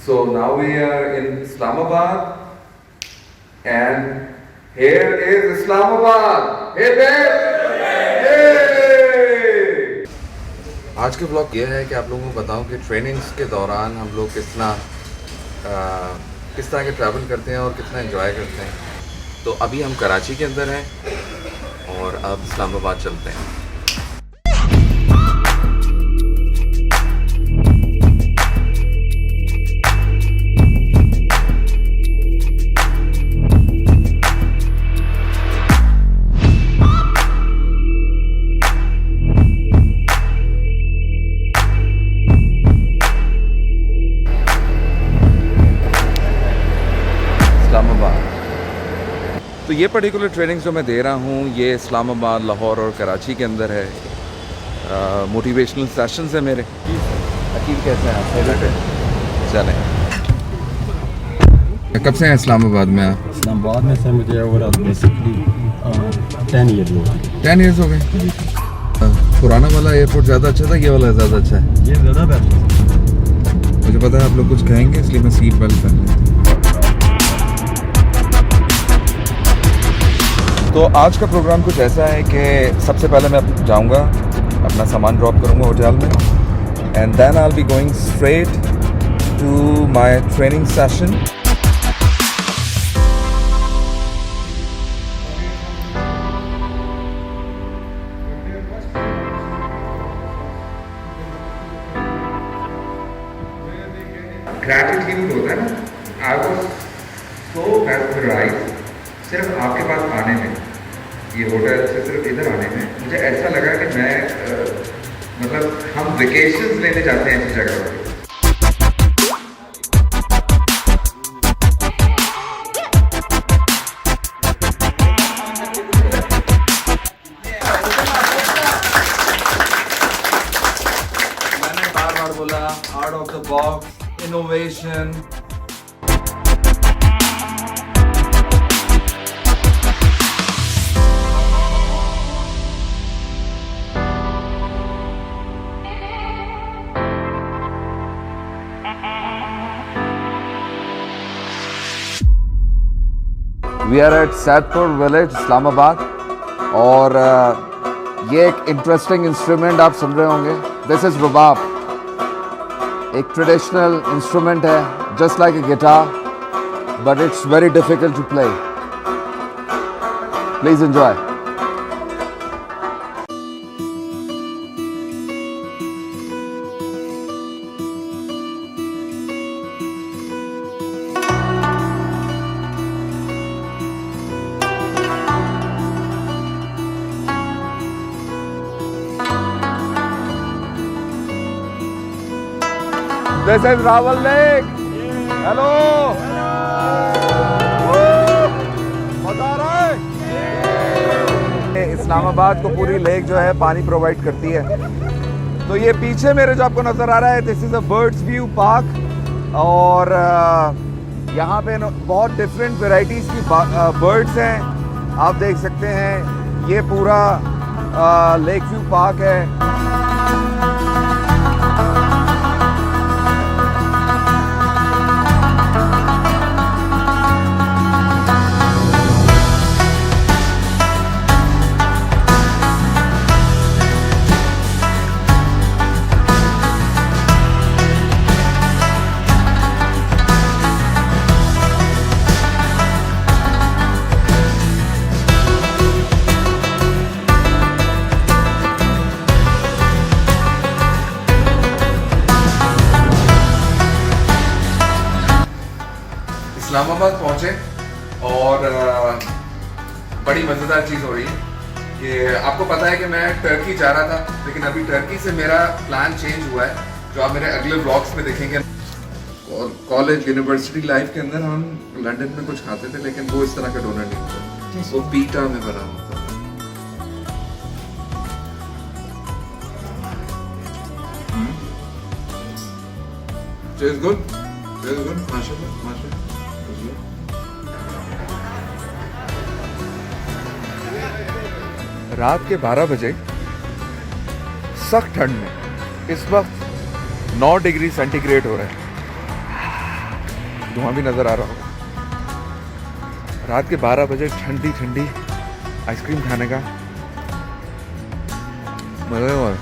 So now we are in Islamabad, and here is Islamabad. Hey there! Hey! आज के blog ये है कि आप लोगों को बताऊं कि ट्रेनिंग्स के दौरान हम लोग किस तरह के ट्रैवल करते हैं और कितना एंजॉय करते हैं। तो अभी हम कराची के अंदर हैं और अब इस्लामाबाद चलते हैं। तो ये पर्टिकुलर ट्रेनिंग्स जो मैं दे रहा हूँ ये इस्लामाबाद, लाहौर और कराची के अंदर है। मोटिवेशनल सेशंस है मेरे। अकील कैसे हैं आप? चलें। कब से हैं इस्लामाबाद में आप? इस्लामाबाद में सर मुझे ओवरऑल बेसिकली 10 ईयर हो गए। 10 ईयर्स हो गए। पुराना वाला एयरपोर्ट ज़्यादा अच्छा था, ये वाला ज़्यादा अच्छा है? ये ज़्यादा बेहतर है। मुझे पता है आप लोग कुछ कहेंगे, इसलिए मैं सीट बेल्ट पहन लेता हूँ। तो आज का प्रोग्राम कुछ ऐसा है कि सबसे पहले मैं जाऊंगा, अपना सामान ड्रॉप करूंगा होटल में, and then I will be going straight to my training session. Gratitude होता है ना, आई वाज सो मेस्मराइज्ड सिर्फ आपके पास आने में, ये होटल से सिर्फ इधर आने में मुझे ऐसा लगा कि मैं मतलब हम वेकेशंस लेने जाते हैं ऐसी जगह पर। मैंने बार बार बोला out of the box, innovation. We are at Saidpur village, Islamabad, और ये एक इंटरेस्टिंग इंस्ट्रूमेंट आप सुन रहे होंगे। This is rubab. एक ट्रेडिशनल इंस्ट्रूमेंट है, just like a guitar, but it's very difficult to play. Please enjoy. This is Rawal Lake. Hello. मजा आ रहा है? इस्लामाबाद को पूरी लेक जो है पानी प्रोवाइड करती है। तो ये पीछे मेरे जो आपको नजर आ रहा है, this is a bird's view park, और यहाँ पे बहुत डिफरेंट वेराइटीज की बर्ड्स हैं, आप देख सकते हैं। ये पूरा लेक व्यू पार्क है। इस्लामाबाद पहुँचे और बड़ी मज़ेदार चीज़ हो रही है कि आपको पता है कि मैं टर्की जा रहा था, लेकिन अभी टर्की से मेरा प्लान चेंज हुआ है, जो आप मेरे अगले व्लॉग्स में देखेंगे। और कॉलेज यूनिवर्सिटी लाइफ के अंदर हम लंदन में कुछ खाते थे, लेकिन वो इस तरह का डोनर नहीं होता, वो पीटा में बना होता। Tastes good? Tastes good? माशाल्लाह, माशाल्लाह। रात के 12 बजे सख्त ठंड में इस वक्त 9 डिग्री सेंटीग्रेड हो रहा है। धुआं भी नज़र आ रहा होगा। रात के 12 बजे ठंडी ठंडी आइसक्रीम खाने का मज़ा है।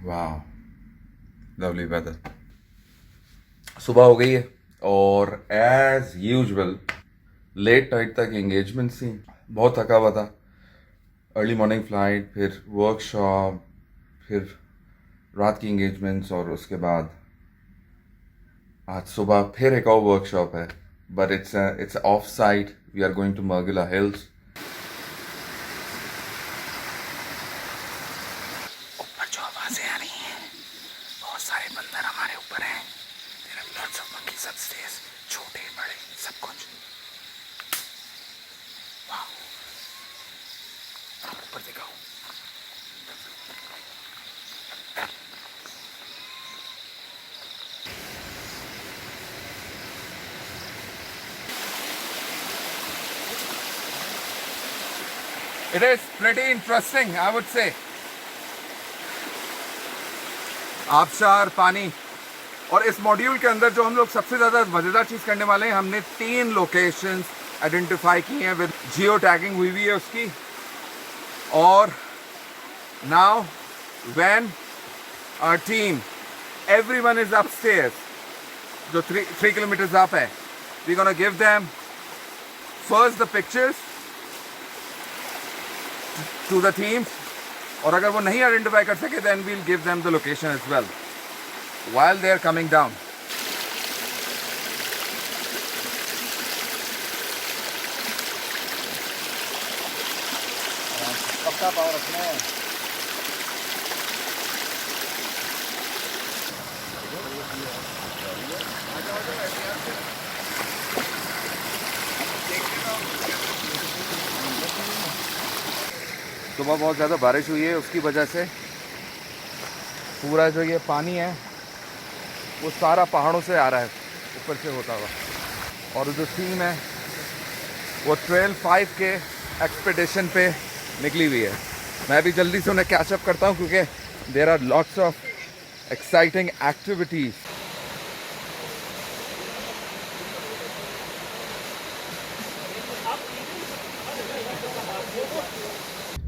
वाह, लवली वेदर। सुबह हो गई है और एज यूजुअल लेट नाइट तक एंगेजमेंट थी, बहुत थका हुआ था। अर्ली मॉर्निंग फ्लाइट, फिर वर्कशॉप, फिर रात की एंगेजमेंट्स और उसके बाद आज सुबह फिर एक और वर्कशॉप है, but it's off site. We are going to Margalla hills. ऊपर जो आवाजें आ रही हैं, बहुत सारे बंदर हमारे ऊपर हैं। There are lots of monkeys upstairs, छोटे बड़े सब कुछ। वाह, ऊपर दिखाओ। It is pretty interesting, I would say. आबशार, पानी। और इस मॉड्यूल के अंदर जो हम लोग सबसे ज़्यादा मज़ेदार चीज़ करने वाले हैं, हमने 3 लोकेशंस आइडेंटिफाई की हैं, विद जियो टैगिंग हुई हुई है उसकी। और now when our team everyone is upstairs, जो 3 किलोमीटर्स अप है, we gonna give them first the pictures to the teams, और अगर वो नहीं आइडेंटिफाई कर सके then we'll give them the location as well while they are coming down. पक्का power रखना है। सुबह बहुत ज़्यादा बारिश हुई है, उसकी वजह से पूरा जो ये पानी है वो सारा पहाड़ों से आ रहा है, ऊपर से होता हुआ। और जो टीम है वो ट्रेल 5 के एक्सपेडिशन पे निकली हुई है। मैं भी जल्दी से उन्हें कैचअप करता हूँ क्योंकि there are lots of exciting activities.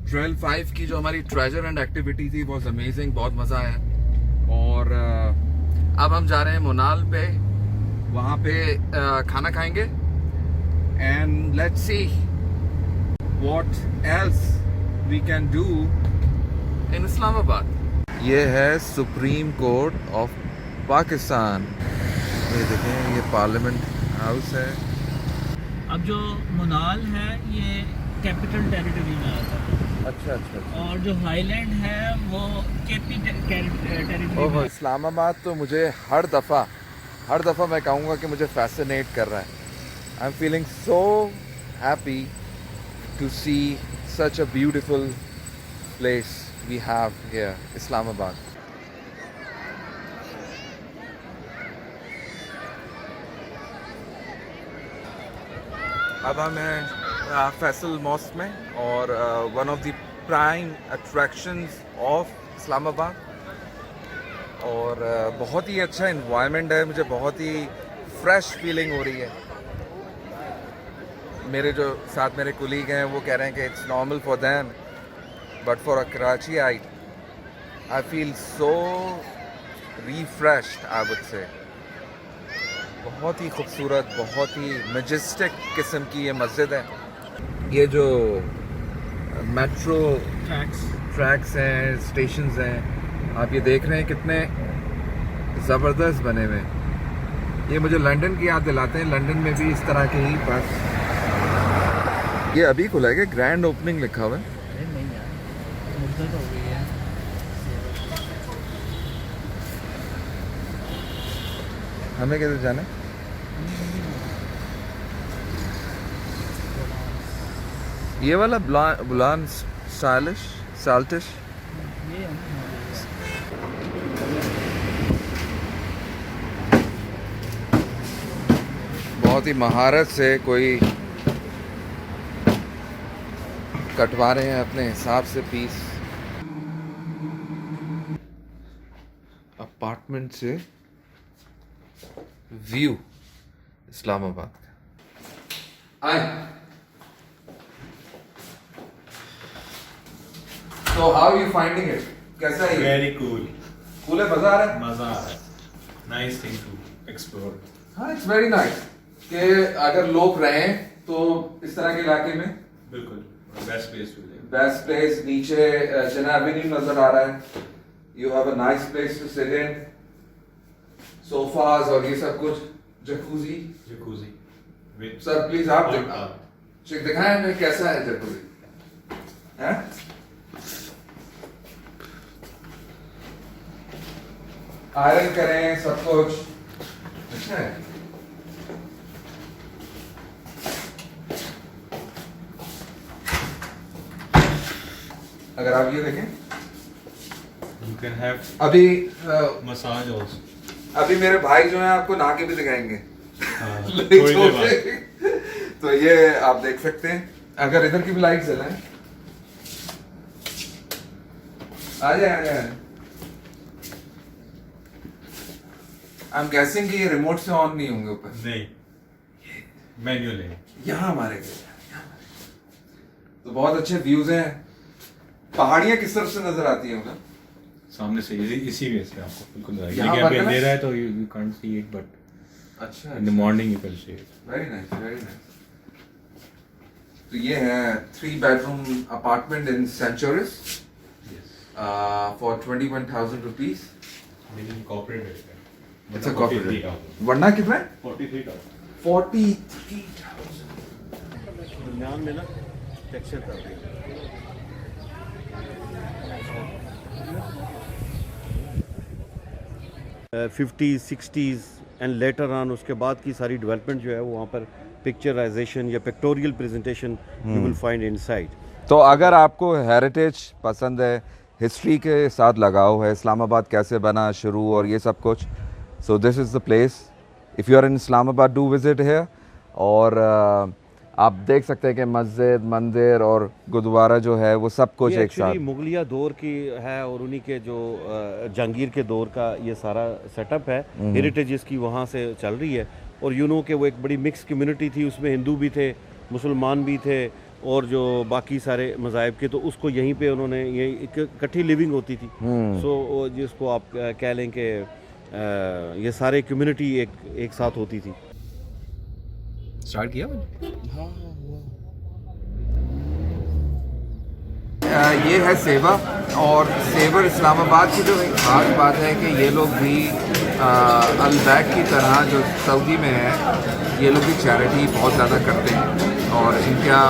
Trail 5 की जो हमारी ट्रेजर एंड एक्टिविटी थी बहुत अमेजिंग, बहुत मज़ा आया। और अब हम जा रहे हैं मोनाल पे, वहाँ पे खाना खाएंगे and let's see what else we can do in Islamabad. ये है सुप्रीम कोर्ट ऑफ पाकिस्तान। ये देखें, ये पार्लियामेंट हाउस है। अब जो मोनाल है ये कैपिटल टेरिटरी में आता है। अच्छा अच्छा, अच्छा। और जो हाईलैंड है वो केपी टेरिटरी ओह, में। इस्लामाबाद तो मुझे हर दफ़ा मैं कहूँगा कि मुझे फैसिनेट कर रहा है। I am feeling so happy to see such a beautiful place we have here, Islamabad. अब हम हैं फैसल मॉस्क में, और one of the prime attractions of Islamabad. और बहुत ही अच्छा इन्वायरमेंट है, मुझे बहुत ही फ्रेश फीलिंग हो रही है। मेरे जो साथ मेरे कुलीग हैं वो कह रहे हैं कि it's normal for them, but for a Karachi I feel so refreshed, I would say. बहुत ही खूबसूरत, बहुत ही मैजेस्टिक किस्म की ये मस्जिद है। ये जो मेट्रो ट्रैक्स हैं, स्टेशंस हैं, आप ये देख रहे हैं कितने ज़बरदस्त बने हुए हैं। ये मुझे लंदन की याद दिलाते हैं। लंदन में भी इस तरह के ही बस। ये अभी खुला है, ग्रैंड ओपनिंग लिखा हुआ है। नहीं यार, मुद्दत हो गई है। हमें किधर जाना है? ये वाला बुलान साल्टिश। ये बहुत ही महारत से कोई कटवा रहे हैं अपने हिसाब से पीस। अब अपार्टमेंट से व्यू इस्लामाबाद का। आए तो हाउ यू फाइंडिंग इट, कैसा है? Very cool. कूल है, मजा आ रहा है? मजा आ रहा है. Nice thing to explore. हाँ, इट्स वेरी नाइस कि अगर लोग रहें तो इस तरह के इलाके में बिल्कुल best place to live. Best place. नीचे जिना एवेन्यू नजर आ रहा है, you have a nice place to sit in, sofas और ये सब कुछ, jacuzzi. Jacuzzi. With sir please आप hot tub. चेक दिखाएं हमें कैसा है जकूजी, हैं? आयरन करें सब कुछ, अच्छा है। अगर आप ये देखें You can have अभी massage also. अभी मेरे भाई जो हैं आपको नहा के भी दिखाएंगे हाँ, लेकिन थोड़ी देर छोटे। बाद. तो ये आप देख सकते हैं, अगर इधर की भी लाइट जलाएं, आ जाए। आई एम गेसिंग कि ये रिमोट से ऑन नहीं होंगे ऊपर, नहीं. Manual है. यहाँ हमारे तो बहुत अच्छे व्यूज हैं। पहाड़ियाँ किस तरफ से नजर आती हैं उधर? सामने से इसी वे से आपको बिल्कुल नजर यहाँ आएगी. पर अभी है ना? अंधेरा है तो you can't see it, but अच्छा, in the morning you can see it. Very nice, very nice. तो ये है 3 bedroom apartment in Centaurus Yes. For 21,000 rupees. Meaning corporate rate है. अच्छा, मतलब corporate 43,000. वरना कितना है? 43,000. 43,000। दरमियान में ना टेक्सचर कर रही है। 50s 60s and later on उसके बाद की सारी डेवलपमेंट जो है वो वहाँ पर पिक्चराइजेशन या pictorial presentation you will find inside. तो अगर आपको हेरिटेज पसंद है, हिस्ट्री के साथ लगाव है, इस्लामाबाद कैसे बना शुरू और ये सब कुछ, so this is the place. If you are in Islamabad do visit here. और आप देख सकते हैं कि मस्जिद, मंदिर और गुरुद्वारा जो है वो सब कुछ एक साथ। मुगलिया दौर की है और उन्हीं के जो जहांगीर के दौर का ये सारा सेटअप है, हेरिटेज इसकी वहाँ से चल रही है। और यू नो कि वो एक बड़ी मिक्स कम्युनिटी थी, उसमें हिंदू भी थे, मुसलमान भी थे और जो बाकी सारे मज़ाहिब के, तो उसको यहीं पे उन्होंने ये एक इकट्ठी लिविंग होती थी। सो जिसको आप कह लें कि ये सारे कम्युनिटी एक साथ होती थी। स्टार्ट किया ये है सेवा। और सेवर इस्लामाबाद की जो एक खास बात है कि ये लोग भी अलबैक की तरह जो सऊदी में है, ये लोग भी चैरिटी बहुत ज़्यादा करते हैं और इनका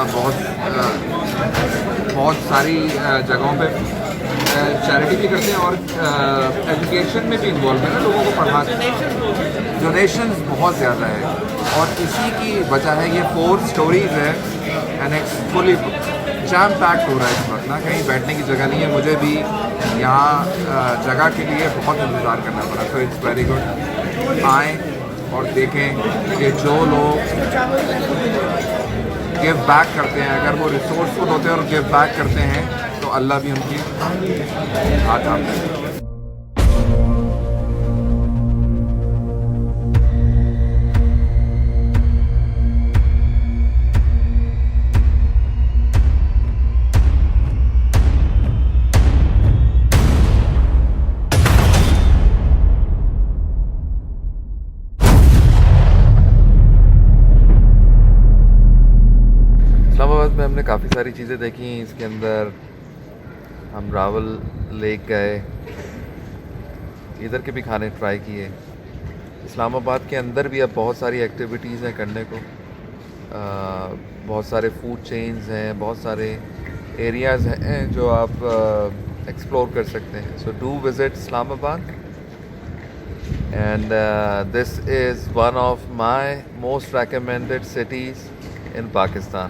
बहुत सारी जगहों पे चैरिटी भी करते हैं और एजुकेशन में भी इन्वॉल्व है ना, लोगों को पढ़ाते हैं। डोनेशंस बहुत ज़्यादा है और इसी की वजह है ये 4 stories है and it's fully jam packed हो रहा है इस वक्त ना, कहीं बैठने की जगह नहीं है। मुझे भी यहाँ जगह के लिए बहुत इंतज़ार करना पड़ा। तो इट्स वेरी गुड, आएँ और देखें कि जो लोग गिव बैक करते हैं, अगर वो रिसोर्सफुल होते हैं और गिव बैक करते हैं तो अल्लाह भी उनकी हाथ थामता है। इस्लामाबाद में हमने काफ़ी सारी चीज़ें देखी। इसके अंदर हम रावल लेक गए, इधर के भी खाने ट्राई किए। इस्लामाबाद के अंदर भी अब बहुत सारी एक्टिविटीज़ हैं करने को, बहुत सारे फूड चेन्स हैं, बहुत सारे एरियाज़ हैं जो आप एक्सप्लोर कर सकते हैं। So do visit Islamabad and this is one of my most recommended cities in Pakistan.